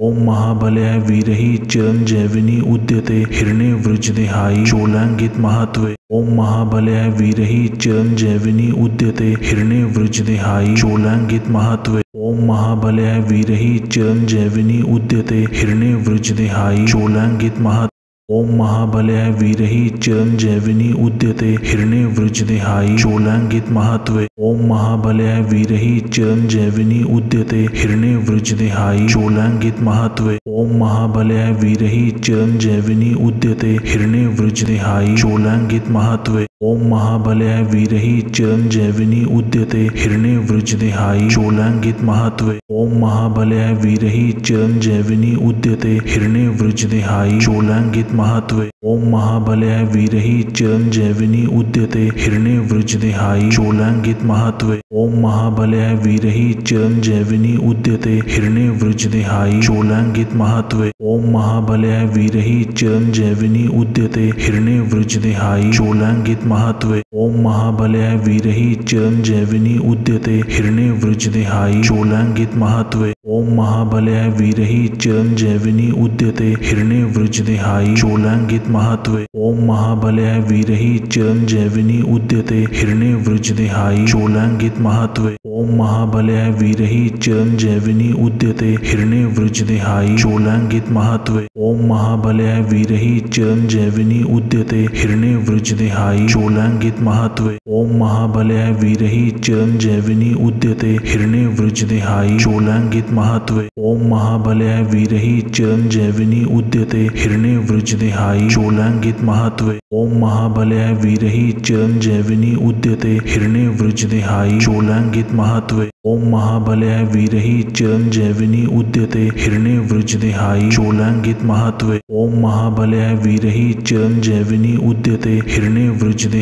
ओम महाबलय वीरहि चिरंजीविनी उद्यते हिरण्य वृजदेहायि चोलांगित महात्वे। ओम महाबलय वीरहि चिरंजीविनी उद्यते हिरण्य वृजदेहायि चोलांगित महात्वे। ओम महाबलय वीरहि चिरंजीविनी उद्यते हिरण्य वृजदेहायि चोलांगित महात्वे। ओम महाबलय वीरहि चिरंजीविनी उद्यते हिरण्य वृजदेहायि चोलांगित महात्वे। ओम महाबलय वीरहि चिरंजीविनी उद्यते हिरण्य वृजदेहायि चोलांगित महात्वे। ओम महाबलय वीरहि चिरंजीविनी उद्यते हिरण्य वृजदेहायि चोलांगित महात्वे। ओम महाबलय वीरहि चिरंजीविनी उद्यते हिरण्य वृजदेहायि चोलांगित महात्वे। ओम महाबलय वीरहि चिरंजीविनी उद्यते हिरण्य वृजदेहायि चोलांगित महात्वे। ओम महाबलय वीरहि चिरंजीविनी उद्यते हिरण्य वृजदेहायि चोलांगित महात्वे। ओम महाबलय वीरहि चिरंजीविनी उद्यते हिरण्य वृजदेहायि चोलांगित महात्वे। ओम महाबलय वीरहि चिरंजीविनी उद्यते हिरण्य वृजदेहायि चोलांगित महात्वे। ओम महाबलय वीरहि चिरंजीविनी उद्यते हिरण्य वृजदेहायि चोलांगित महात्वे। ओम महाबलय वीरहि चिरंजीविनी उद्यते हिरण्य वृजदेहायि चोलांगित महात्वे। ओम महाबलय वीरहि चिरंजीविनी उद्यते हिरण्य वृजदेहायि चोलांगित महात्वे। ओम महाबलय वीरहि चिरंजीविनी उद्यते हिरण्य वृजदेहायि चोलांगित महात्वे। ओम महाबलय वीरहि चिरंजीविनी उद्यते हिरण्य वृजदेहायि चोलांगित महात्वे। ओम महाबलय वीरहि चिरंजीविनी उद्यते हिरण्य वृजदेहायि चोलांगित महात्वे। ओम महाबलय वीरहि चिरंजीविनी उद्यते हिरण्य वृजदेहायि चोलांगित महात्वे। ओम महाबलय वीरहि चिरंजीविनी उद्यते हिरण्य वृजदेहायि चोलांगित महात्वे। ओम महाबलय वीरहि चिरंजीविनी उद्यते हिरण्य वृजदेहायि चोलांगित महात्वे। ओम महाबलय वीरहि चिरंजीविनी उद्यते हिरण्य वृजदेहायि चोलांगित महात्वे। ओम महाबलय वीरहि चिरंजीविनी उद्यते हिरण्य वृजदेहायि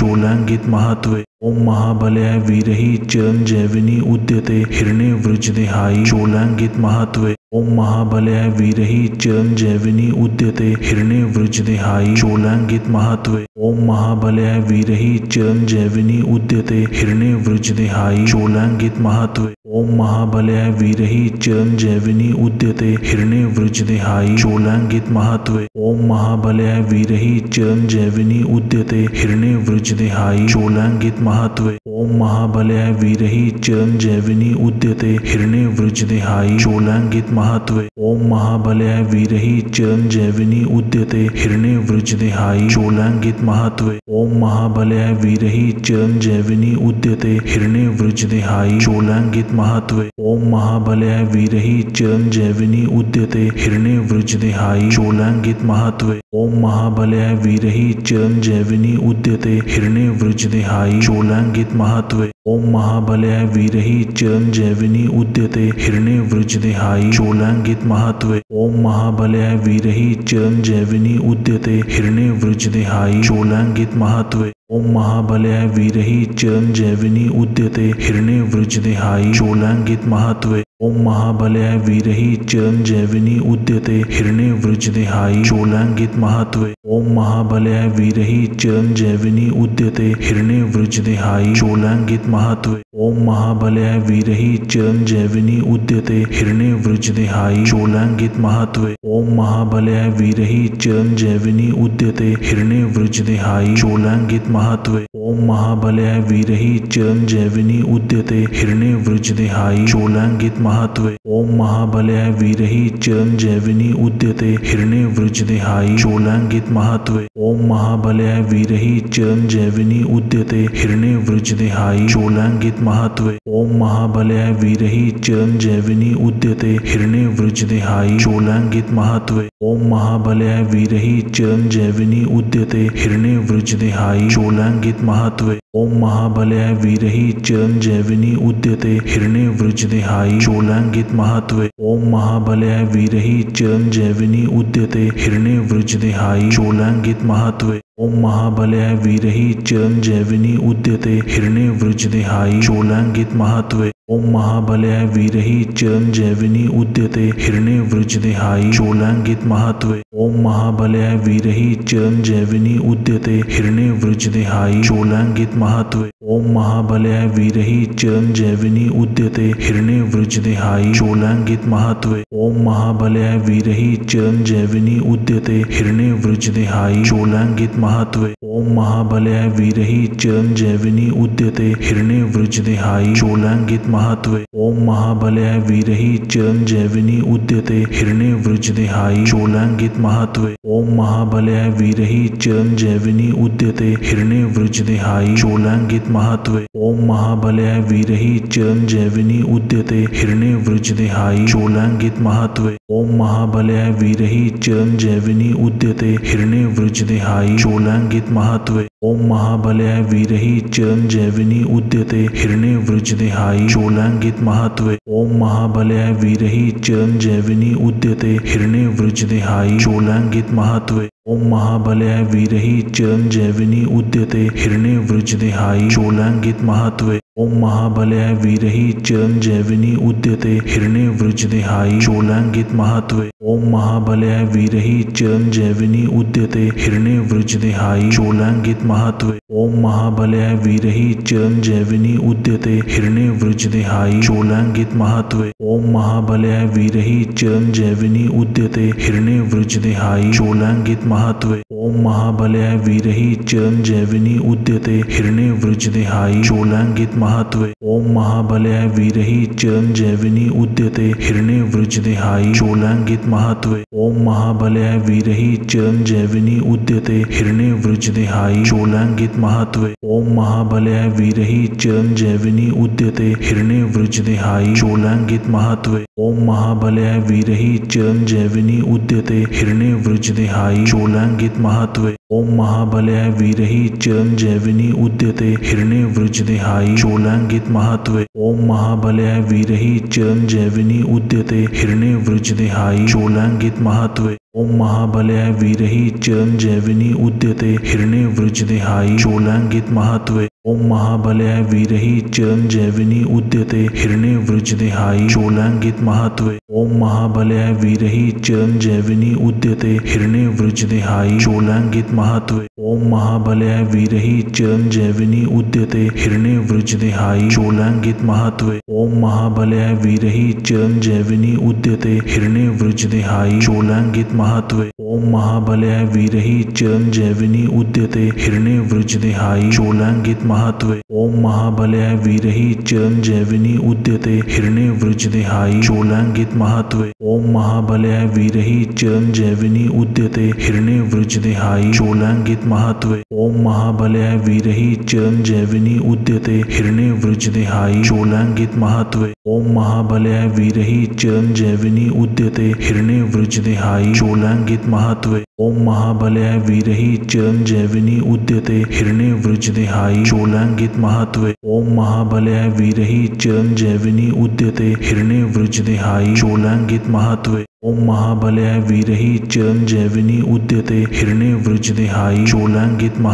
चोलांगित महात्वे। ओम महाबलय वीरहि चिरंजीविनी उद्यते हिरण्य वृजदेहायि चोलांगित महात्वे। ओम महाबलय वीरहि चिरंजीविनी उद्यते हिरण्य वृजदेहायि चोलांगित महात्वे। ओम महाबलय वीरहि चिरंजीविनी उद्यते हिरण्य वृजदेहायि चोलांगित महात्वे। ओम महाबलय वीरहि चिरंजीविनी उद्यते हिरण्य वृजदेहायि चोलांगित महात्वे। ओम महाबलय वीरहि चिरंजीविनी उद्यते हिरण्य वृजदेहायि चोलांगित महात्वे। ओम महाबलय वीरहि चिरंजीविनी उद्यते हिरण्य वृजदेहायि चोलांगित महात्वे। ओम महाबलय वीरहि चिरंजीविनी उद्यते हिरण्य वृजदेहायि चोलांगित महात्वे। ओम महाबलय वीरहि चिरंजीविनी उद्यते हिरण्य वृजदेहायि चोलांगित महात्वे। ओम महाबलय वीरहि चिरंजीविनी उद्यते हिरण्य वृजदेहायि चोलांगित महात्वे। ओम महाबलय वीरहि चिरंजीविनी उद्यते हिरण्य वृजदेहायि चोलांगित महात्वे। ओम महाबलय वीरहि चिरंजीविनी उद्यते हिरण्य वृजदेहायि चोलांगित महात्वे। ओम महाबलय वीरहि चिरंजीविनी उद्यते हिरण्य वृजदेहायि चोलांगित महात्वे। ओम महाबलय वीरहि चिरंजीविनी उद्यते हिरण्य वृजदेहायि चोलांगित महात्वे। ओम महाबलय वीरहि चिरंजीविनी उद्यते हिरण्य वृजदेहायि चोलांगित महात्वे। ओम महाबलय वीरहि चिरंजीविनी उद्यते हिरण्य वृजदेहायि चोलांगित महात्वे। ओम महाबलय वीरहि चिरंजीविनी उद्यते हिरण्य वृजदेहायि चोलांगित महात्वे। ओम महाबलय वीरहि चिरंजीविनी उद्यते हिरण्य वृजदेहायि चोलांगित महात्वे। ओम महाबलय वीरहि चिरंजीविनी उद्यते हिरण्य वृजदेहायि चोलांगित महात्वे। ओम महाबलय वीरहि चिरंजीविनी उद्यते हिरण्य वृजदेहायि चोलांगित महात्वे। ओम महाबलय वीरहि चिरंजीविनी उद्यते हिरण्य वृजदेहायि चोलांगित महात्वे। ओम महाबलय वीरहि चिरंजीविनी उद्यते हिरण्य वृजदेहायि चोलांगित महात्वे। ओम महाबलय वीरहि चिरंजीविनी उद्यते हिरण्य वृजदेहायि चोलांगित महात्वे। ओम महाबलय वीरहि चिरंजीविनी उद्यते हिरण्य वृजदेहायि चोलांगित महात्वे। ओम महाबलय वीरहि चिरंजीविनी उद्यते हिरण्य वृजदेहायि चोलांगित महात्वे। ओम महाबलय वीरहि चिरंजीविनी उद्यते हिरण्य वृजदेहायि चोलांगित महात्वे। ओम महाबलय वीरहि चिरंजीविनी उद्यते हिरण्य वृजदेहायि चोलांगित महात्वे। ओम महाबलय वीरहि चिरंजीविनी उद्यते हिरण्य वृजदेहायि चोलांगित महात्वे। ओम महाबलय वीरहि चिरंजीविनी उद्यते हिरण्य वृजदेहायि चोलांगित महात्वे। ओम महाबलय वीरहि चिरंजीविनी उद्यते हिरण्य वृजदेहायि चोलांगित महात्वे। ओम महाबलय वीरहि चिरंजीविनी उद्यते हिरण्य वृजदेहायि चोलांगित महात्वे। ओम महाबलय वीरहि चिरंजीविनी उद्यते हिरण्य वृजदेहायि चोलांगित महात्वे। ओम महाबलय वीरहि चिरंजीविनी उद्यते हिरण्य वृजदेहायि चोलांगित महात्वे। ओम महाबलय वीरहि चिरंजीविनी उद्यते हिरण्य वृजदेहायि चोलांगित महात्वे। ओम महाबलय वीरहि चिरंजीविनी उद्यते हिरण्य वृजदेहायि चोलांगित महात्वे। ओम महाबलय वीरहि चिरंजीविनी उद्यते हिरण्य वृजदेहायि चोलांगित महात्वे। ओम महाबलय वीरहि चिरंजीविनी उद्यते हिरण्य वृजदेहायि चोलांगित महात्वे। ओम महाबलय वीरहि चिरंजीविनी उद्यते हिरण्य वृजदेहायि चोलांगित महात्वे। ओम महाबलय वीरहि चिरंजीविनी उद्यते हिरण्य वृजदेहायि चोलांगित महात्वे। ओम महाबलय वीरहि चिरंजीविनी उद्यते हिरण्य वृजदेहायि चोलांगित महात्वे। ओम महाबलय वीरहि चिरंजीविनी उद्यते हिरण्य वृजदेहायि चोलांगित महात्वे। ओम महाबलय वीरहि चिरंजीविनी उद्यते हिरण्य वृजदेहायि चोलांगित महात्वे। ओम महाबलय वीरहि चिरंजीविनी उद्यते हिरण्य वृजदेहायि चोलांगित महात्वे। ओम महाबलय वीरहि चिरंजीविनी उद्यते हिरण्य वृजदेहायि चोलांगित महात्वे। ओम महाबलय वीरहि चिरंजीविनी उद्यते हिरण्य वृजदेहायि चोलांगित महात्वे। ओम महाबलय वीरहि चिरंजीविनी उद्यते हिरण्य वृजदेहायि चोलांगित महात्वे। ओम महाबलय वीरहि चिरंजीविनी उद्यते हिरण्य वृजदेहायि चोलांगित महात्वे। ओम महाबलय वीरहि चिरंजीविनी उद्यते हिरण्य वृजदेहायि चोलांगित महात्वे। ओम महाबलय वीरहि चिरंजीविनी उद्यते हिरण्य वृजदेहायि चोलांगित महात्वे। ओम महाबलय वीरहि चिरंजीविनी उद्यते हिरण्य वृजदेहायि चोलांगित महात्वे। ओम महाबलय वीरहि चिरंजीविनी उद्यते हिरण्य वृजदेहायि चोलांगित महात्वे। ओम महाबलय वीरहि चिरंजीविनी उद्यते हिरण्य वृजदेहायि चोलांगित महात्वे। ओम महाबलय वीरहि चिरंजीविनी उद्यते हिरण्य वृजदेहायि चोलांगित महात्वे। ओम महाबलय वीरहि चिरंजीविनी उद्यते हिरण्य वृजदेहायि चोलांगित महात्वे। ओम महाबलय वीरहि चिरंजीविनी उद्यते हिरण्य वृजदेहायि चोलांगित महात्वे। ओम महाबलय वीरहि चिरंजीविनी उद्यते हिरण्य वृजदेहायि चोलांगित महात्वे। ओम महाबलय वीरहि चिरंजीविनी उद्यते हिरण्य वृजदेहायि चोलांगित महात्वे। ओम महाबलय वीरहि चिरंजीविनी उद्यते हिरण्य वृजदेहायि चोलांगित महात्वे। ओम महाबलय वीरहि चिरंजीविनी उद्यते हिरण्य वृजदेहायि चोलांगित महात्वे। ओम महाबलय वीरहि चिरंजीविनी उद्यते हिरण्य वृजदेहायि चोलांगित महात्वे। ओम महाबलय वीरहि चिरंजीविनी उद्यते हिरण्य वृजदेहायि चोलांगित महात्वे।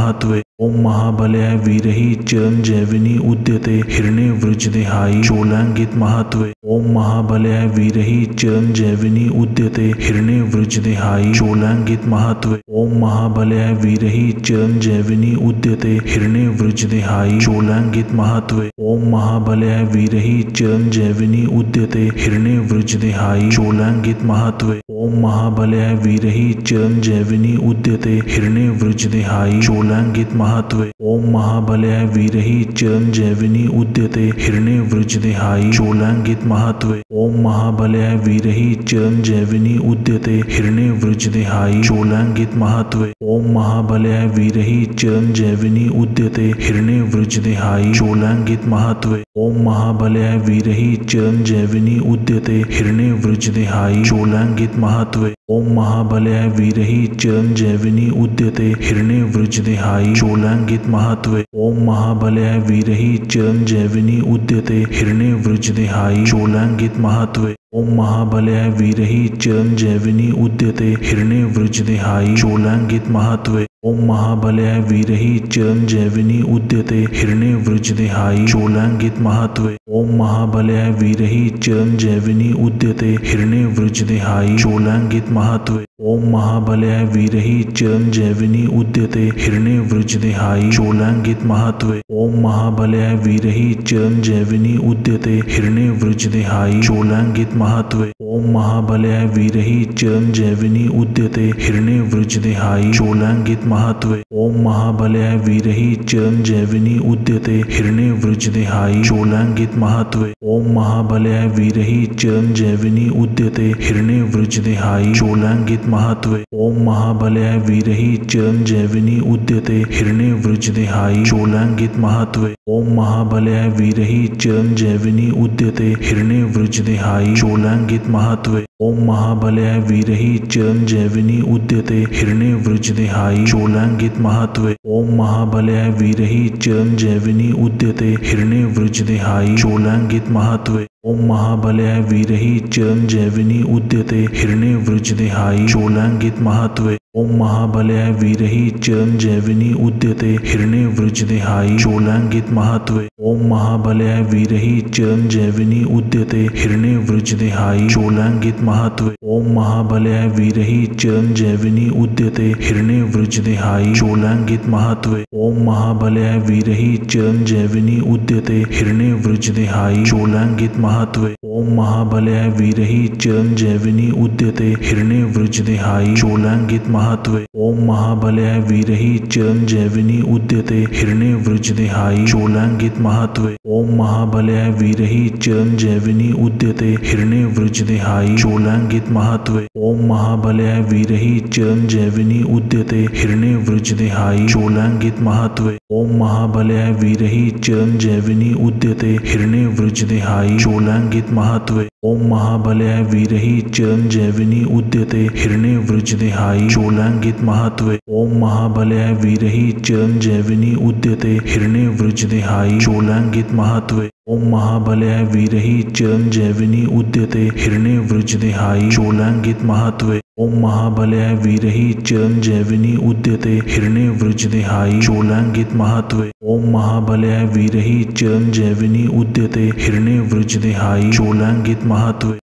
ओम महाबलय वीरहि चिरंजीविनी उद्यते हिरण्य वृजदेहायि चोलांगित महात्वे। ओम महाबलय वीरहि चिरंजीविनी उद्यते हिरण्य वृजदेहायि चोलांगित महात्वे। ओम महाबलय वीरहि चिरंजीविनी उद्यते हिरण्य वृजदेहायि चोलांगित महात्वे। ओम महाबलय वीरहि चिरंजीविनी उद्यते हिरण्य वृजदेहायि चोलांगित महात्वे। ओम महाबलय वीरहि चिरंजीविनी उद्यते हिरण्य वृजदेहायि चोलांगित महात्वे। ओम महाबलय वीरहि चिरंजीविनी उद्यते हिरण्य वृजदेहायि चोलांगित महात्वे। ओम महाबलय वीरहि चिरंजीविनी उद्यते हिरण्य वृजदेहायि चोलांगित महात्वे। ओम महाबलय वीरहि चिरंजीविनी उद्यते हिरण्य वृजदेहायि चोलांगित महात्वे। ओम महाबलय वीरहि चिरंजीविनी उद्यते हिरण्य वृजदेहायि चोलांगित महात्वे। ओम महाबलय वीरहि चिरंजीविनी उद्यते हिरण्य वृजदेहायि चोलांगित महात्वे। ओम महाबलय वीरहि चिरंजीविनी उद्यते हिरण्य वृजदेहायि चोलांगित महात्वे। ओम महाबलय वीरहि चिरंजीविनी उद्यते हिरण्य वृजदेहायि चोलांगित महात्वे। ओम महाबलय वीरहि चिरंजीविनी उद्यते हिरण्य वृजदेहायी चोलांगित महत्वे। ओम महाबलय वीरहि चिरंजीविनी उद्यते हिरण्य वृजदेहायी चोलांगित महत्वे। ओम महाबलय वीरहि चिरंजीविनी उद्यते हिरण्य वृजदेहायी चोलांगित महत्वे। ओम महाबलय वीरहि चिरंजीविनी उद्यते हिरण्य वृजदेहायी चोलांगित महत्वे। ओम महाबलय वीरहि चिरंजीविनी उद्यते हिरण्य वृजदेहायी चोलांगित महत्वे। ओम महाबलय वीरहि चिरंजीविनी उद्यते हिरण्य वृजदेहायी चोलांगित महत्वे। ओम महाबलय वीरहि चिरंजीविनी उद्यते हिरण्य वृजदेहायी चोलांगित महत्वे। ओम महाबलय वीरहि चिरंजीविनी उद्यते हिरण्य वृजदेहायी चोलांगित महत्वे। ओम महाबलय वीरहि चिरंजीविनी उद्यते हिरण्य वृजदेहायी चोलांगित महत्वे। ओम महाबलय वीरहि चिरंजीविनी उद्यते हिरण्य वृजदेहायी चोलांगित महत्वे। ओम महाबलय वीरहि चिरंजीविनी उद्यते हिरण्य वृजदेहायी चोलांगित महत्वे। ओम महाबलय वीरहि चिरंजीविनी उद्यते हिरण्य वृजदेहायी चोलांगित महत्वे। ओम महाबलय वीरहि चिरंजीविनी उद्यते हिरण्य वृजदेहायी चोलांगित महत्वे। ओम महाबलय वीरहि चिरंजीविनी उद्यते हिरण्य वृजदेहायी चोलांगित महत्वे। ओम महाबलय वीरहि चिरंजीविनी उद्यते हिरण्य वृजदेहायी चोलांगित महत्वे। ओम महाबलय वीरहि चिरंजीविनी उद्यते हिरण्य वृजदेहायी चोलांगित महत्वे। ओम महाबलय वीरहि चिरंजीविनी उद्यते हिरण्य वृजदेहायी चोलांगित महत्वे। ओम महाबलय वीरहि चिरंजीविनी उद्यते हिरण्य वृजदेहायी चोलांगित महत्वे। ओम महाबलय वीरहि चिरंजीविनी उद्यते हिरण्य वृजदेहायी चोलांगित महत्वे। ओम महाबलय वीरहि चिरंजीविनी उद्यते हिरण्य वृजदेहायी चोलांगित महत्वे। ओम महाबलय वीरहि चिरंजीविनी उद्यते हिरण्य वृजदेहायी चोलांगित महत्वे। ओम महाबलय वीरहि चिरंजीविनी उद्यते हिरण्य वृजदेहायी चोलांगित महत्वे। ओम महाबलय वीरहि चिरंजीविनी उद्यते हिरण्य वृजदेहायी चोलांगित महत्वे। ओम महाबलय वीरहि चिरंजीविनी उद्यते हिरण्य वृजदेहायी चोलांगित महत्वे। ओम महाबलय वीरहि चिरंजीविनी उद्यते हिरण्य वृजदेहायी चोलांगित महत्वे। ओम महाबलय वीरहि चिरंजीविनी उद्यते हिरण्य वृजदेहायी चोलांगित महत्वे।